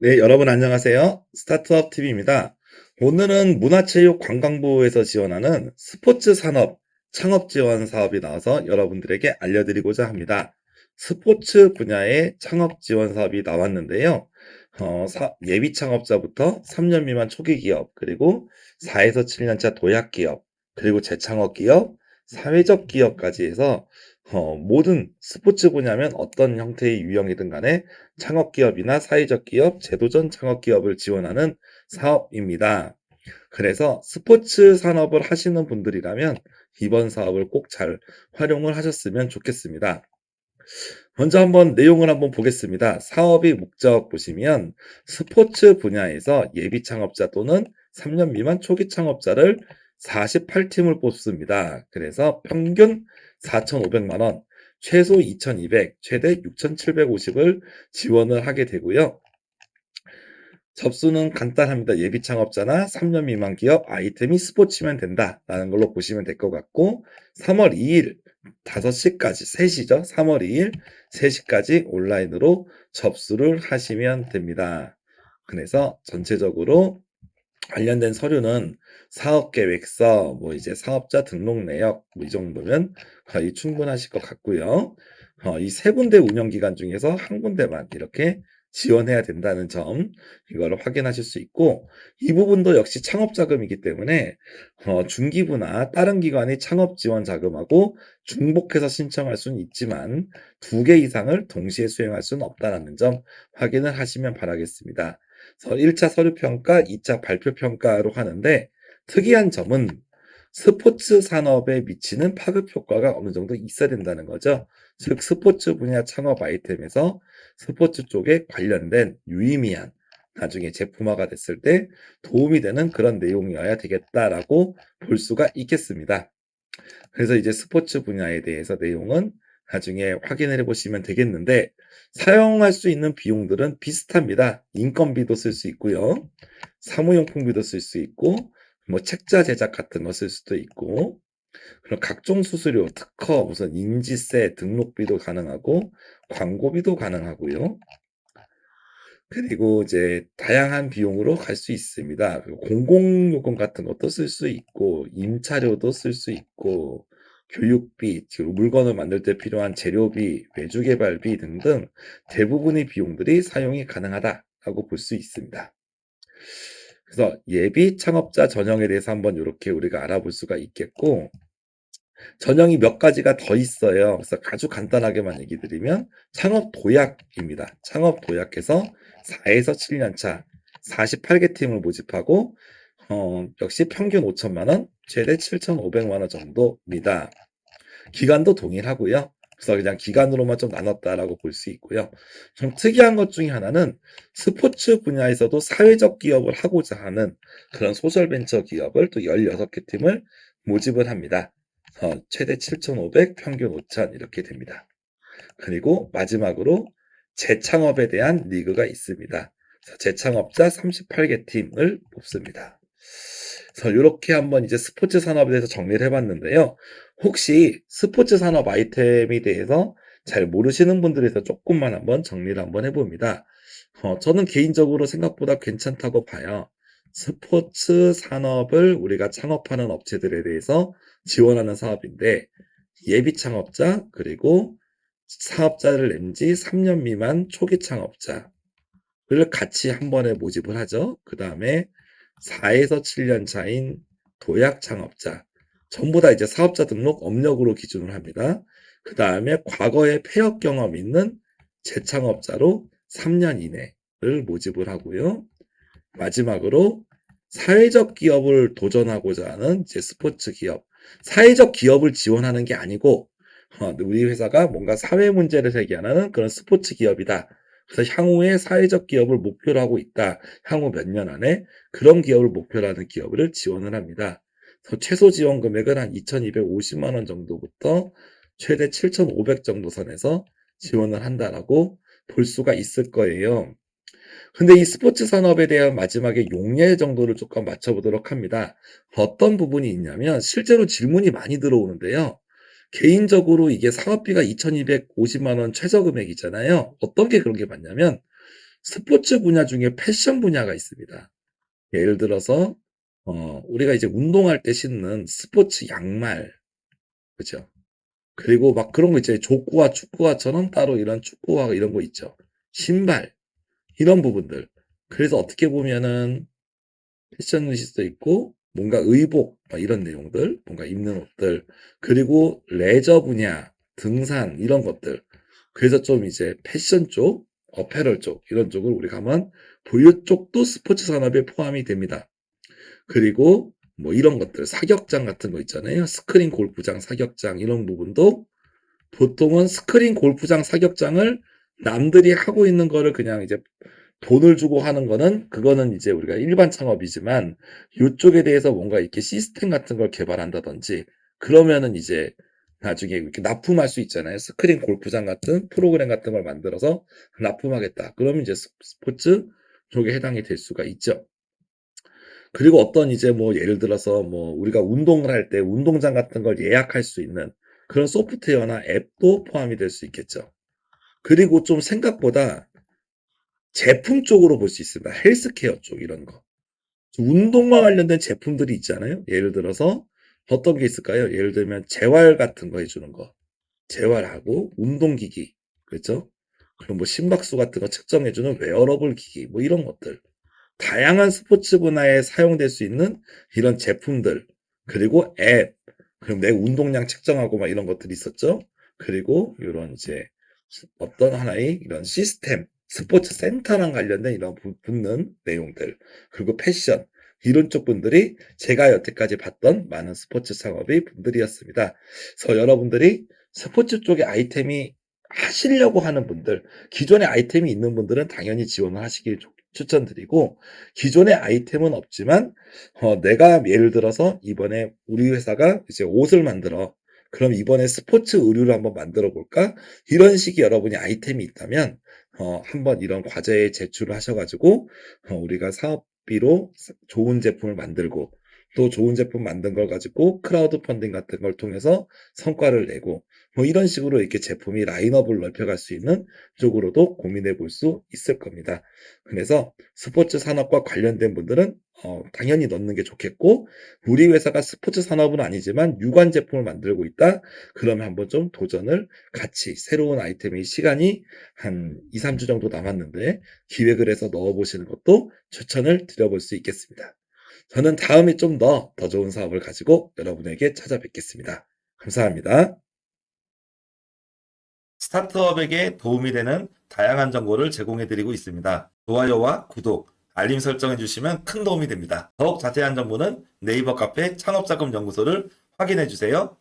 네, 여러분 안녕하세요. 스타트업 TV입니다. 오늘은 문화체육관광부에서 지원하는 스포츠 산업 창업 지원 사업이 나와서 여러분들에게 알려드리고자 합니다. 스포츠 분야의 창업 지원 사업이 나왔는데요. 예비 창업자부터 3년 미만 초기 기업, 그리고 4에서 7년차 도약 기업, 그리고 재창업 기업, 사회적 기업까지 해서 모든 스포츠 분야면 어떤 형태의 유형이든 간에 창업기업이나 사회적 기업, 제도전 창업기업을 지원하는 사업입니다. 그래서 스포츠 산업을 하시는 분들이라면 이번 사업을 꼭 잘 활용을 하셨으면 좋겠습니다. 먼저 한번 내용을 한번 보겠습니다. 사업의 목적 보시면 스포츠 분야에서 예비 창업자 또는 3년 미만 초기 창업자를 48팀을 뽑습니다. 그래서 평균 4,500만 원, 최소 2,200, 최대 6,750을 지원을 하게 되고요. 접수는 간단합니다. 예비 창업자나 3년 미만 기업 아이템이 스포츠면 된다라는 걸로 보시면 될 것 같고 3월 2일 5시까지 3시죠. 3월 2일 3시까지 온라인으로 접수를 하시면 됩니다. 그래서 전체적으로 관련된 서류는 사업계획서, 뭐 이제 사업자 등록 내역, 뭐 이 정도면 거의 충분하실 것 같고요. 이 세 군데 운영 기간 중에서 한 군데만 이렇게 지원해야 된다는 점, 이거를 확인하실 수 있고, 이 부분도 역시 창업 자금이기 때문에, 중기부나 다른 기관이 창업 지원 자금하고 중복해서 신청할 수는 있지만, 두 개 이상을 동시에 수행할 수는 없다는 점 확인을 하시면 바라겠습니다. 1차 서류평가, 2차 발표평가로 하는데 특이한 점은 스포츠 산업에 미치는 파급 효과가 어느 정도 있어야 된다는 거죠. 즉 스포츠 분야 창업 아이템에서 스포츠 쪽에 관련된 유의미한 나중에 제품화가 됐을 때 도움이 되는 그런 내용이어야 되겠다라고 볼 수가 있겠습니다. 그래서 이제 스포츠 분야에 대해서 내용은 나중에 확인을 해 보시면 되겠는데 사용할 수 있는 비용들은 비슷합니다. 인건비도 쓸 수 있고요. 사무용품비도 쓸 수 있고 뭐 책자 제작 같은 거 쓸 수도 있고 그리고 각종 수수료, 특허, 무슨 인지세, 등록비도 가능하고 광고비도 가능하고요. 그리고 이제 다양한 비용으로 갈 수 있습니다. 그리고 공공요금 같은 것도 쓸 수 있고 임차료도 쓸 수 있고 교육비, 즉 물건을 만들 때 필요한 재료비, 외주 개발비 등등 대부분의 비용들이 사용이 가능하다라고 볼 수 있습니다. 그래서 예비 창업자 전형에 대해서 한번 이렇게 우리가 알아볼 수가 있겠고 전형이 몇 가지가 더 있어요. 그래서 아주 간단하게만 얘기 드리면 창업 도약입니다. 창업 도약해서 4에서 7년 차 48개 팀을 모집하고 역시 평균 5천만 원, 최대 7,500만 원 정도입니다. 기간도 동일하고요. 그래서 그냥 기간으로만 좀 나눴다라고 볼 수 있고요. 좀 특이한 것 중에 하나는 스포츠 분야에서도 사회적 기업을 하고자 하는 그런 소셜벤처 기업을 또 16개 팀을 모집을 합니다. 최대 7,500, 평균 5,000 이렇게 됩니다. 그리고 마지막으로 재창업에 대한 리그가 있습니다. 재창업자 38개 팀을 뽑습니다. 그래서 이렇게 한번 이제 스포츠 산업에 대해서 정리를 해봤는데요. 혹시 스포츠 산업 아이템에 대해서 잘 모르시는 분들에 서 조금만 한번 정리를 한번 해봅니다. 저는 개인적으로 생각보다 괜찮다고 봐요. 스포츠 산업을 우리가 창업하는 업체들에 대해서 지원하는 사업인데 예비 창업자 그리고 사업자를 낸 지 3년 미만 초기 창업자를 같이 한 번에 모집을 하죠. 그 다음에 4에서 7년 차인 도약 창업자 전부 다 이제 사업자 등록 업력으로 기준을 합니다. 그 다음에 과거에 폐업 경험 있는 재창업자로 3년 이내를 모집을 하고요. 마지막으로 사회적 기업을 도전하고자 하는 이제 스포츠 기업. 사회적 기업을 지원하는 게 아니고 우리 회사가 뭔가 사회 문제를 해결하는 그런 스포츠 기업이다. 그래서 향후에 사회적 기업을 목표로 하고 있다. 향후 몇 년 안에 그런 기업을 목표로 하는 기업을 지원을 합니다. 그래서 최소 지원 금액은 한 2,250만 원 정도부터 최대 7,500 정도 선에서 지원을 한다라고 볼 수가 있을 거예요. 근데 이 스포츠 산업에 대한 마지막에 용례 정도를 조금 맞춰보도록 합니다. 어떤 부분이 있냐면 실제로 질문이 많이 들어오는데요. 개인적으로 이게 사업비가 2,250만 원 최저 금액이잖아요. 어떤 게 그런 게 맞냐면 스포츠 분야 중에 패션 분야가 있습니다. 예를 들어서 우리가 이제 운동할 때 신는 스포츠 양말, 그죠? 그리고 막 그런 거 있잖아요. 족구와 축구화처럼 따로 이런 축구화 이런 거 있죠. 신발 이런 부분들. 그래서 어떻게 보면은 패션일 수도 있고 뭔가 의복 막 이런 내용들, 뭔가 입는 옷들, 그리고 레저 분야, 등산 이런 것들. 그래서 좀 이제 패션 쪽, 어패럴 쪽 이런 쪽을 우리가 하면 부유 쪽도 스포츠 산업에 포함이 됩니다. 그리고 뭐 이런 것들 사격장 같은 거 있잖아요. 스크린 골프장, 사격장 이런 부분도 보통은 스크린 골프장, 사격장을 남들이 하고 있는 거를 그냥 이제 돈을 주고 하는 거는 그거는 이제 우리가 일반 창업이지만 요쪽에 대해서 뭔가 이렇게 시스템 같은 걸 개발한다든지 그러면은 이제 나중에 이렇게 납품할 수 있잖아요. 스크린 골프장 같은 프로그램 같은 걸 만들어서 납품하겠다. 그러면 이제 스포츠 쪽에 해당이 될 수가 있죠. 그리고 어떤 이제 뭐 예를 들어서 뭐 우리가 운동을 할 때 운동장 같은 걸 예약할 수 있는 그런 소프트웨어나 앱도 포함이 될 수 있겠죠. 그리고 좀 생각보다 제품 쪽으로 볼 수 있습니다. 헬스케어 쪽 이런 거. 운동과 관련된 제품들이 있잖아요. 예를 들어서 어떤 게 있을까요? 예를 들면 재활 같은 거 해주는 거. 재활하고 운동기기. 그렇죠? 그리고 뭐 심박수 같은 거 측정해주는 웨어러블 기기. 뭐 이런 것들. 다양한 스포츠 분야에 사용될 수 있는 이런 제품들, 그리고 앱, 그리고 내 운동량 측정하고 막 이런 것들이 있었죠. 그리고 이런 이제 어떤 하나의 이런 시스템, 스포츠 센터랑 관련된 이런 붙는 내용들, 그리고 패션, 이런 쪽 분들이 제가 여태까지 봤던 많은 스포츠 창업의 분들이었습니다. 그래서 여러분들이 스포츠 쪽에 아이템이 하시려고 하는 분들, 기존에 아이템이 있는 분들은 당연히 지원을 하시길 추천드리고, 기존의 아이템은 없지만 내가 예를 들어서 이번에 우리 회사가 이제 옷을 만들어. 그럼 이번에 스포츠 의류를 한번 만들어 볼까? 이런 식의 여러분이 아이템이 있다면 한번 이런 과제에 제출을 하셔가지고 우리가 사업비로 좋은 제품을 만들고 또 좋은 제품 만든 걸 가지고 크라우드 펀딩 같은 걸 통해서 성과를 내고 뭐 이런 식으로 이렇게 제품이 라인업을 넓혀갈 수 있는 쪽으로도 고민해 볼 수 있을 겁니다. 그래서 스포츠 산업과 관련된 분들은 당연히 넣는 게 좋겠고, 우리 회사가 스포츠 산업은 아니지만 유관 제품을 만들고 있다. 그러면 한번 좀 도전을 같이 새로운 아이템의 시간이 한 2, 3주 정도 남았는데 기획을 해서 넣어보시는 것도 추천을 드려볼 수 있겠습니다. 저는 다음에 좀 더 좋은 사업을 가지고 여러분에게 찾아뵙겠습니다. 감사합니다. 스타트업에게 도움이 되는 다양한 정보를 제공해드리고 있습니다. 좋아요와 구독, 알림 설정해주시면 큰 도움이 됩니다. 더욱 자세한 정보는 네이버 카페 창업자금연구소를 확인해주세요.